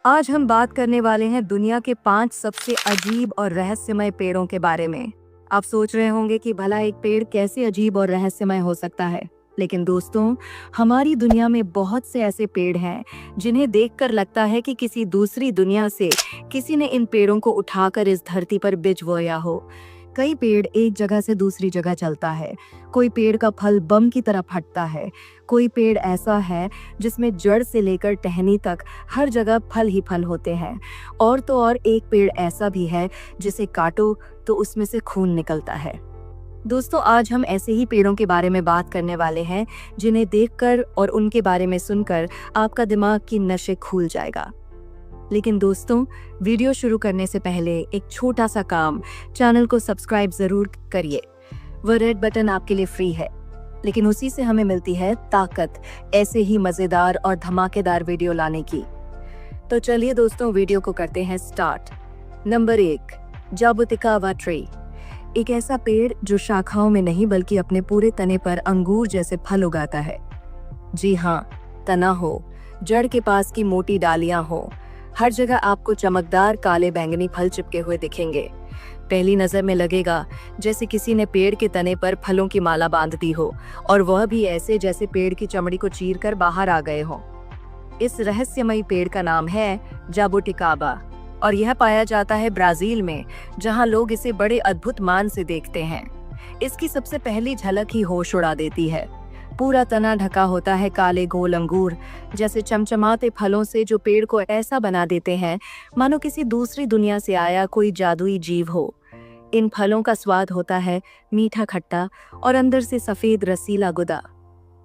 आज हम बात करने वाले हैं दुनिया के 5 सबसे अजीब और रहस्यमय पेड़ों के बारे में। आप सोच रहे होंगे कि भला एक पेड़ कैसे अजीब और रहस्यमय हो सकता है, लेकिन दोस्तों, हमारी दुनिया में बहुत से ऐसे पेड़ हैं जिन्हें देखकर लगता है कि किसी दूसरी दुनिया से किसी ने इन पेड़ों को उठाकर इस धरती पर बिछवाया हो। कई पेड़ एक जगह से दूसरी जगह चलता है, कोई पेड़ का फल बम की तरह फटता है, कोई पेड़ ऐसा है जिसमें जड़ से लेकर टहनी तक हर जगह फल ही फल होते हैं। और तो और एक पेड़ ऐसा भी है जिसे काटो तो उसमें से खून निकलता है। दोस्तों, आज हम ऐसे ही पेड़ों के बारे में बात करने वाले हैं जिन्हें देखकर और उनके बारे में सुनकर आपका दिमाग की नसें खुल जाएगा। लेकिन दोस्तों, वीडियो शुरू करने से पहले एक छोटा सा काम, चैनल को सब्सक्राइब जरूर करिए। वह रेड बटन आपके लिए फ्री है, लेकिन उसी से हमें मिलती है ताकत ऐसे ही मजेदार और धमाकेदार वीडियो लाने की। तो चलिए दोस्तों, वीडियो को करते हैं स्टार्ट। Number 1, जाबुटिका tree. एक ऐसा पेड़ जो शाखाओं में नहीं बल्कि अपने पूरे तने पर अंगूर जैसे फल उगाता है। जी हाँ, तना हो, जड़ के पास की मोटी डालियां हो, हर जगह आपको चमकदार काले बैंगनी फल चिपके हुए दिखेंगे। पहली नजर में लगेगा जैसे किसी ने पेड़ के तने पर फलों की माला बांध दी हो, और वह भी ऐसे जैसे पेड़ की चमड़ी को चीरकर बाहर आ गए हों। इस रहस्यमयी पेड़ का नाम है जाबुटिकाबा, और यह पाया जाता है ब्राजील में, जहां लोग इसे बड़े अद्भुत मान से देखते हैं। इसकी सबसे पहली झलक ही होश उड़ा देती है। पूरा तना ढका होता है काले गोल अंगूर जैसे चमचमाते फलों से, जो पेड़ को ऐसा बना देते हैं मानो किसी दूसरी दुनिया से आया कोई जादुई जीव हो। इन फलों का स्वाद होता है मीठा खट्टा और अंदर से सफेद रसीला गुदा,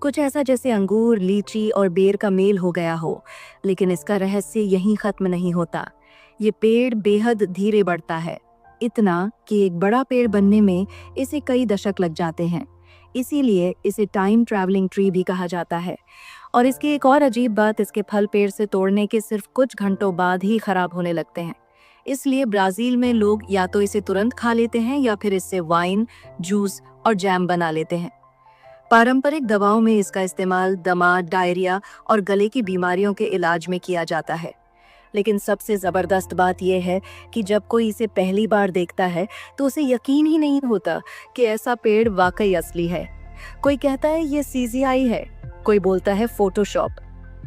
कुछ ऐसा जैसे अंगूर, लीची और बेर का मेल हो गया हो। लेकिन इसका रहस्य यहीं खत्म नहीं होता। ये पेड़ बेहद धीरे बढ़ता है, इतना कि एक बड़ा पेड़ बनने में इसे कई दशक लग जाते हैं। इसीलिए इसे टाइम ट्रैवलिंग ट्री भी कहा जाता है। और इसकी एक और अजीब बात, इसके फल पेड़ से तोड़ने के सिर्फ कुछ घंटों बाद ही खराब होने लगते हैं। इसलिए ब्राजील में लोग या तो इसे तुरंत खा लेते हैं या फिर इससे वाइन, जूस और जैम बना लेते हैं। पारंपरिक दवाओं में इसका इस्तेमाल दमा, डायरिया और गले की बीमारियों के इलाज में किया जाता है। लेकिन सबसे जबरदस्त बात यह है कि जब कोई इसे पहली बार देखता है तो उसे यकीन ही नहीं होता कि ऐसा पेड़ वाकई असली है। कोई कहता है ये CGI है, कोई बोलता है फोटोशॉप।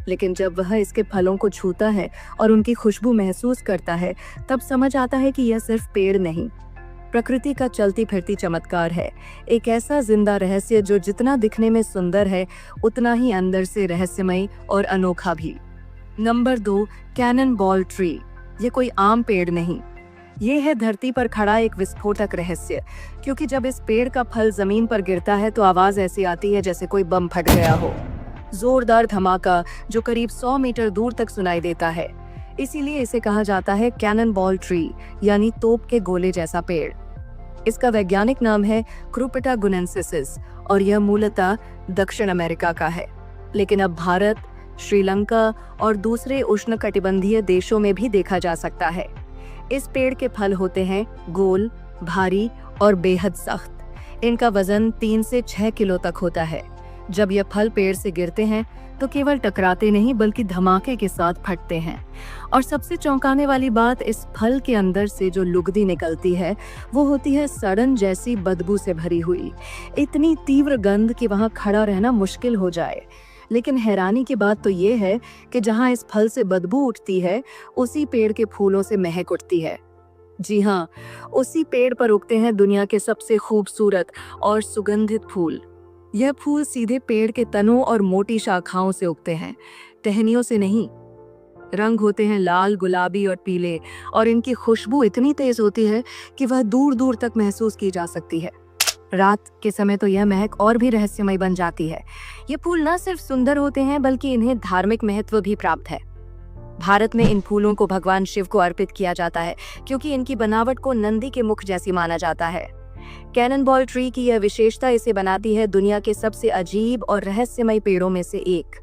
लेकिन जब वह इसके फलों को छूता है और उनकी खुशबू महसूस करता है, तब समझ आता है कि यह सिर्फ पेड़ नहीं, प्रकृति का चलती फिरती चमत्कार है। एक ऐसा जिंदा रहस्य जो जितना दिखने में सुंदर है, उतना ही अंदर से रहस्यमयी और अनोखा भी। Number 2, cannon ball tree. ये कोई आम पेड़ नहीं, ये है धरती पर खड़ा एक विस्फोटक रहस्य। क्योंकि जब इस पेड़ का फल जमीन पर गिरता है तो आवाज ऐसी आती है जैसे कोई बम फट गया हो। जोरदार धमाका जो करीब 100 मीटर दूर तक सुनाई देता है। इसीलिए इसे कहा जाता है कैनन बॉल ट्री, यानी तोप के गोले जैसा पेड़। इसका वैज्ञानिक नाम है क्रूपिटा गुनेंसिस और यह मूलतः दक्षिण अमेरिका का है। लेकिन अब भारत, श्रीलंका और दूसरे उष्णकटिबंधीय देशों में भी देखा जा सकता है। इस पेड़ के फल होते हैं गोल, भारी और बेहद सख्त। इनका वजन 3 से 6 किलो तक होता है। जब यह फल पेड़ से गिरते हैं तो केवल टकराते नहीं बल्कि धमाके के साथ फटते हैं। और सबसे चौंकाने वाली बात, इस फल के अंदर से जो लुगदी निकलती है वो होती है सड़न जैसी बदबू से भरी हुई। इतनी तीव्र गंध कि वहां खड़ा रहना मुश्किल हो जाए। लेकिन हैरानी की बात तो ये है कि जहां इस फल से बदबू उठती है, उसी पेड़ के फूलों से महक उठती है। जी हाँ, उसी पेड़ पर उगते हैं दुनिया के सबसे खूबसूरत और सुगंधित फूल। यह फूल सीधे पेड़ के तनों और मोटी शाखाओं से उगते हैं, टहनियों से नहीं। रंग होते हैं लाल, गुलाबी और पीले, और इनकी खुशबू इतनी तेज होती है कि वह दूर दूर तक महसूस की जा सकती है। रात के समय तो यह महक और भी रहस्यमय बन जाती है। ये फूल न सिर्फ सुंदर होते हैं बल्कि इन्हें धार्मिक महत्व भी प्राप्त है। भारत में इन फूलों को भगवान शिव को अर्पित किया जाता है, क्योंकि इनकी बनावट को नंदी के मुख जैसी माना जाता है। कैनन बॉल ट्री की यह विशेषता इसे बनाती है दुनिया के सबसे अजीब और रहस्यमय पेड़ों में से एक।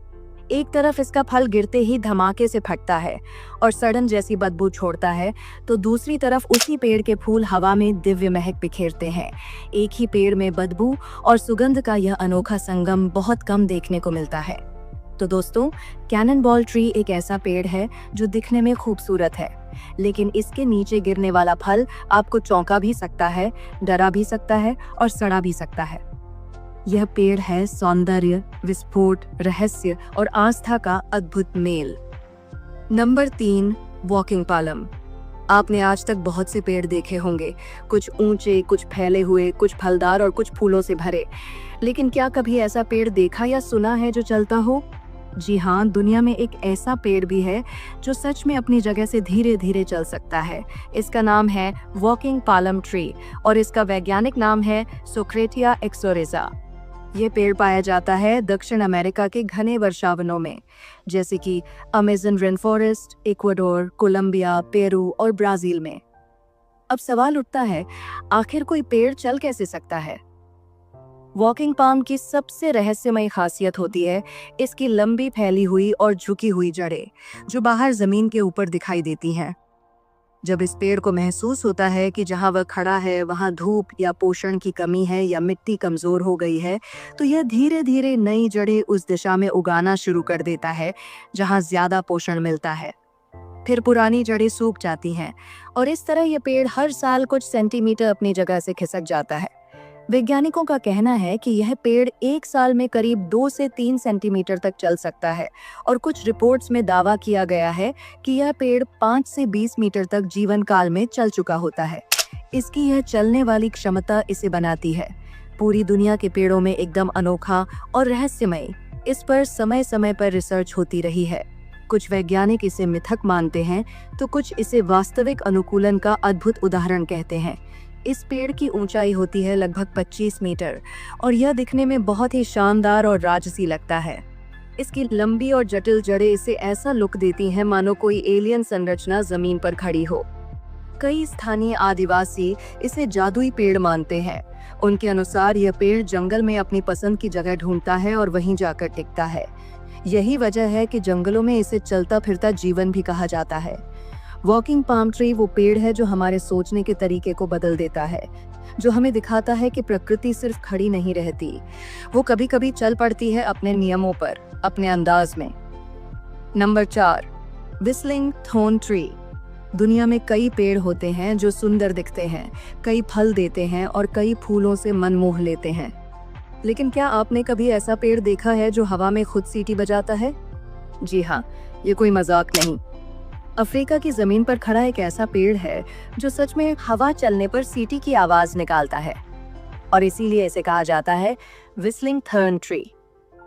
एक तरफ इसका फल गिरते ही धमाके से फटता है और सड़न जैसी बदबू छोड़ता है, तो दूसरी तरफ उसी पेड़ के फूल हवा में दिव्य महक बिखेरते हैं। एक ही पेड़ में बदबू और सुगंध का यह अनोखा संगम बहुत कम देखने को मिलता है। तो दोस्तों, कैनन बॉल ट्री एक ऐसा पेड़ है जो दिखने में खूबसूरत है, लेकिन इसके नीचे गिरने वाला फल आपको चौंका भी सकता है, डरा भी सकता है और सड़ा भी सकता है। यह पेड़ है सौंदर्य, विस्फोट, रहस्य और आस्था का अद्भुत मेल। Number 3, walking Palam. आपने आज तक बहुत से पेड़ देखे होंगे, कुछ ऊंचे, कुछ फैले हुए, कुछ फलदार और कुछ फूलों से भरे। लेकिन क्या कभी ऐसा पेड़ देखा या सुना है जो चलता हो? जी हाँ, दुनिया में एक ऐसा पेड़ भी है जो सच में अपनी जगह से धीरे धीरे चल सकता है। इसका नाम है वॉकिंग पालम ट्री और इसका वैज्ञानिक नाम है सोक्रेटिया एक्सोरेजा। ये पेड़ पाया जाता है दक्षिण अमेरिका के घने वर्षावनों में, जैसे कि Amazon rain forest, Ecuador, Colombia, Peru और ब्राजील में। अब सवाल उठता है, आखिर कोई पेड़ चल कैसे सकता है? वॉकिंग पाम की सबसे रहस्यमय खासियत होती है इसकी लंबी फैली हुई और झुकी हुई जड़ें, जो बाहर जमीन के ऊपर दिखाई देती हैं। जब इस पेड़ को महसूस होता है कि जहां वह खड़ा है वहां धूप या पोषण की कमी है या मिट्टी कमजोर हो गई है, तो यह धीरे धीरे नई जड़ें उस दिशा में उगाना शुरू कर देता है जहां ज्यादा पोषण मिलता है। फिर पुरानी जड़ें सूख जाती हैं और इस तरह यह पेड़ हर साल कुछ सेंटीमीटर अपनी जगह से खिसक जाता है। वैज्ञानिकों का कहना है कि यह पेड़ एक साल में करीब 2 से 3 सेंटीमीटर तक चल सकता है और कुछ रिपोर्ट्स में दावा किया गया है कि यह पेड़ 5 से 20 मीटर तक जीवन काल में चल चुका होता है। इसकी यह चलने वाली क्षमता इसे बनाती है पूरी दुनिया के पेड़ों में एकदम अनोखा और रहस्यमय। इस पर समय समय पर रिसर्च होती रही है। कुछ वैज्ञानिक इसे मिथक मानते हैं तो कुछ इसे वास्तविक अनुकूलन का अद्भुत उदाहरण कहते हैं। इस पेड़ की ऊंचाई होती है लगभग 25 मीटर और यह दिखने में बहुत ही शानदार और राजसी लगता है। इसकी लंबी और जटिल जड़ें इसे ऐसा लुक देती हैं मानो कोई एलियन संरचना जमीन पर खड़ी हो। कई स्थानीय आदिवासी इसे जादुई पेड़ मानते हैं। उनके अनुसार यह पेड़ जंगल में अपनी पसंद की जगह ढूंढता है और वहीं जाकर टिकता है। यही वजह है कि जंगलों में इसे चलता फिरता जीवन भी कहा जाता है। वॉकिंग पाम ट्री वो पेड़ है जो हमारे सोचने के तरीके को बदल देता है, जो हमें दिखाता है कि प्रकृति सिर्फ खड़ी नहीं रहती, वो कभी कभी चल पड़ती है अपने नियमों पर, अपने अंदाज में। Number 4, whistling thorn tree. दुनिया में कई पेड़ होते हैं जो सुंदर दिखते हैं, कई फल देते हैं और कई फूलों से मन मोह लेते हैं। लेकिन क्या आपने कभी ऐसा पेड़ देखा है जो हवा में खुद सीटी बजाता है? जी हाँ, ये कोई मजाक नहीं। अफ्रीका की जमीन पर खड़ा एक ऐसा पेड़ है जो सच में हवा चलने पर सीटी की आवाज निकालता है और इसीलिए इसे कहा जाता है व्हिस्लिंग थॉर्न ट्री।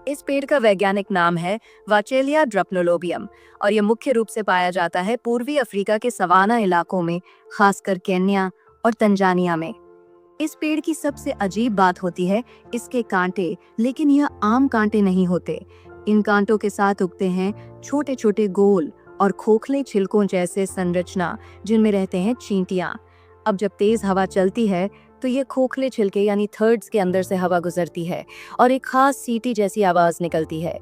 इस पेड़ का वैज्ञानिक नाम है वाचेलिया ड्रपनोलोबियम और यह मुख्य रूप से पाया जाता है पूर्वी अफ्रीका के सवाना इलाकों में, खासकर केन्या और तंजानिया में। इस पेड़ की सबसे अजीब बात होती है इसके कांटे, लेकिन यह आम कांटे नहीं होते। इन कांटों के साथ उगते हैं छोटे छोटे गोल और खोखले छिलकों जैसे संरचना जिनमें रहते हैं चींटियां। अब जब तेज हवा चलती है तो ये खोखले छिलके यानी थर्ड्स के अंदर से हवा गुजरती है और एक खास सीटी जैसी आवाज निकलती है।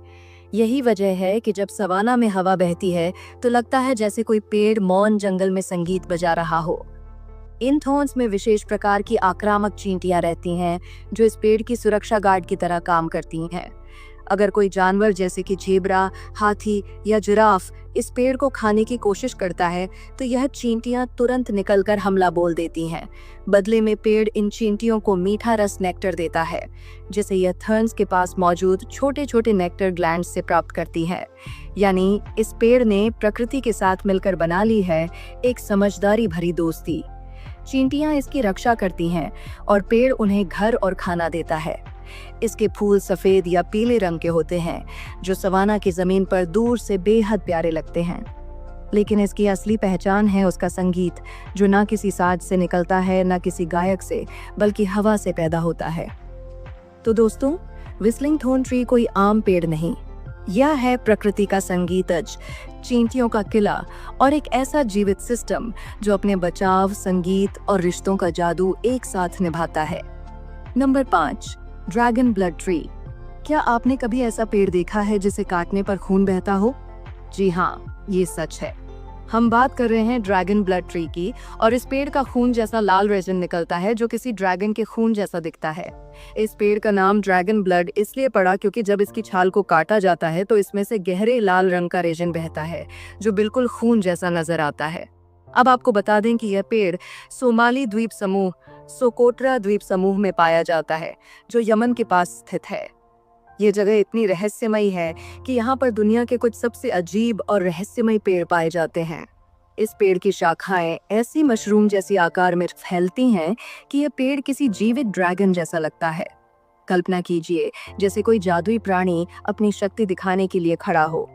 यही वजह है कि जब सवाना में हवा बहती है तो लगता है जैसे कोई पेड़ मौन जंगल में संगीत बजा रहा हो। इन थॉर्न्स में विशेष प्रकार की आक्रामक चींटियां रहती हैं जो इस पेड़ की सुरक्षा गार्ड की तरह काम करती हैं। अगर कोई जानवर जैसे कि जेब्रा, हाथी या जिराफ इस पेड़ को खाने की कोशिश करता है तो यह चींटियां तुरंत निकलकर हमला बोल देती हैं। बदले में पेड़ इन चींटियों को मीठा रस नेक्टर देता है, जिसे यह थर्न्स के पास मौजूद छोटे छोटे नेक्टर ग्लैंड्स से प्राप्त करती है। यानी इस पेड़ ने प्रकृति के साथ मिलकर बना ली है एक समझदारी भरी दोस्ती। चींटियां इसकी रक्षा करती हैं और पेड़ उन्हें घर और खाना देता है। इसके फूल सफेद या पीले रंग के होते हैं जो सवाना की जमीन पर दूर से बेहद प्यारे लगते हैं। लेकिन इसकी असली पहचान है उसका संगीत, जो ना किसी साज से निकलता है ना किसी गायक से, बल्कि हवा से पैदा होता है। तो दोस्तों, व्हिस्लिंग थॉर्न ट्री कोई आम पेड़ नहीं, यह है प्रकृति का संगीतज, चींटियों का किला और एक ऐसा जीवित सिस्टम जो अपने बचाव, संगीत और रिश्तों का जादू एक साथ निभाता है। Number 5, dragon blood tree. क्या आपने कभी ऐसा पेड़ देखा है जिसे काटने पर खून बहता हो? जी हाँ, ये सच है। हम बात कर रहे हैं ड्रैगन ब्लड ट्री की, और इस पेड़ का खून जैसा लाल रेजिन निकलता है जो किसी ड्रैगन के खून जैसा दिखता है। इस पेड़ का नाम ड्रैगन ब्लड इसलिए पड़ा क्योंकि जब इसकी छाल को काटा जाता है तो इसमें से गहरे लाल रंग का रेजिन बहता है जो बिल्कुल खून जैसा नजर आता है। अब आपको बता दें कि यह पेड़ सोमाली द्वीप समूह, सोकोट्रा द्वीप समूह में पाया जाता है जो यमन के पास स्थित है। ये जगह इतनी रहस्यमयी है कि यहाँ पर दुनिया के कुछ सबसे अजीब और रहस्यमयी पेड़ पाए जाते हैं। इस पेड़ की शाखाएं ऐसी मशरूम जैसी आकार में फैलती हैं कि यह पेड़ किसी जीवित ड्रैगन जैसा लगता है। कल्पना कीजिए जैसे कोई जादुई प्राणी अपनी शक्ति दिखाने के लिए खड़ा हो।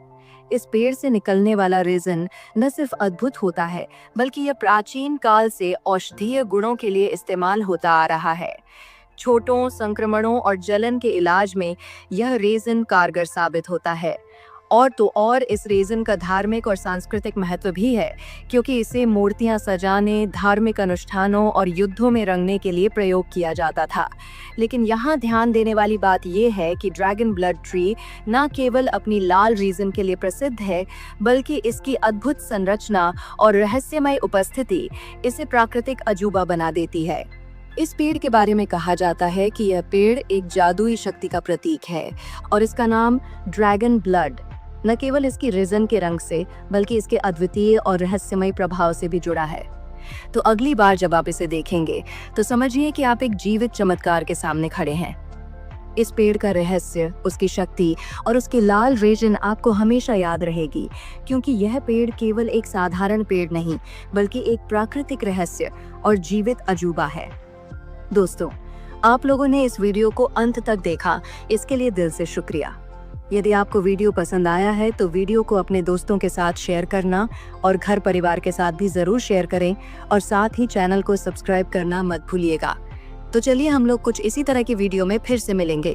इस पेड़ से निकलने वाला रेजिन न सिर्फ अद्भुत होता है बल्कि यह प्राचीन काल से औषधीय गुणों के लिए इस्तेमाल होता आ रहा है। छोटों, संक्रमणों और जलन के इलाज में यह रेजिन कारगर साबित होता है। और तो और इस रेजिन का धार्मिक और सांस्कृतिक महत्व भी है क्योंकि इसे मूर्तियां सजाने, धार्मिक अनुष्ठानों और युद्धों में रंगने के लिए प्रयोग किया जाता था। लेकिन यहाँ ध्यान देने वाली बात यह है कि ड्रैगन ब्लड ट्री न केवल अपनी लाल रेजिन के लिए प्रसिद्ध है बल्कि इसकी अद्भुत संरचना और रहस्यमय उपस्थिति इसे प्राकृतिक अजूबा बना देती है। इस पेड़ के बारे में कहा जाता है कि यह पेड़ एक जादुई शक्ति का प्रतीक है और इसका नाम ड्रैगन ब्लड न केवल इसकी रेजिन के रंग से बल्कि इसके अद्वितीय और रहस्यमय प्रभाव से भी जुड़ा है। तो अगली बार जब आप इसे देखेंगे तो समझिए कि आप एक जीवित चमत्कार के सामने खड़े हैं। इस पेड़ का रहस्य, उसकी शक्ति और उसकी लाल रेजिन आपको हमेशा याद रहेगी क्योंकि यह पेड़ केवल एक साधारण पेड़ नहीं बल्कि एक प्राकृतिक रहस्य और जीवित अजूबा है। दोस्तों, आप लोगों ने इस वीडियो को अंत तक देखा, इसके लिए दिल से शुक्रिया। यदि आपको वीडियो पसंद आया है तो वीडियो को अपने दोस्तों के साथ शेयर करना और घर परिवार के साथ भी जरूर शेयर करें और साथ ही चैनल को सब्सक्राइब करना मत भूलिएगा। तो चलिए हम लोग कुछ इसी तरह की वीडियो में फिर से मिलेंगे।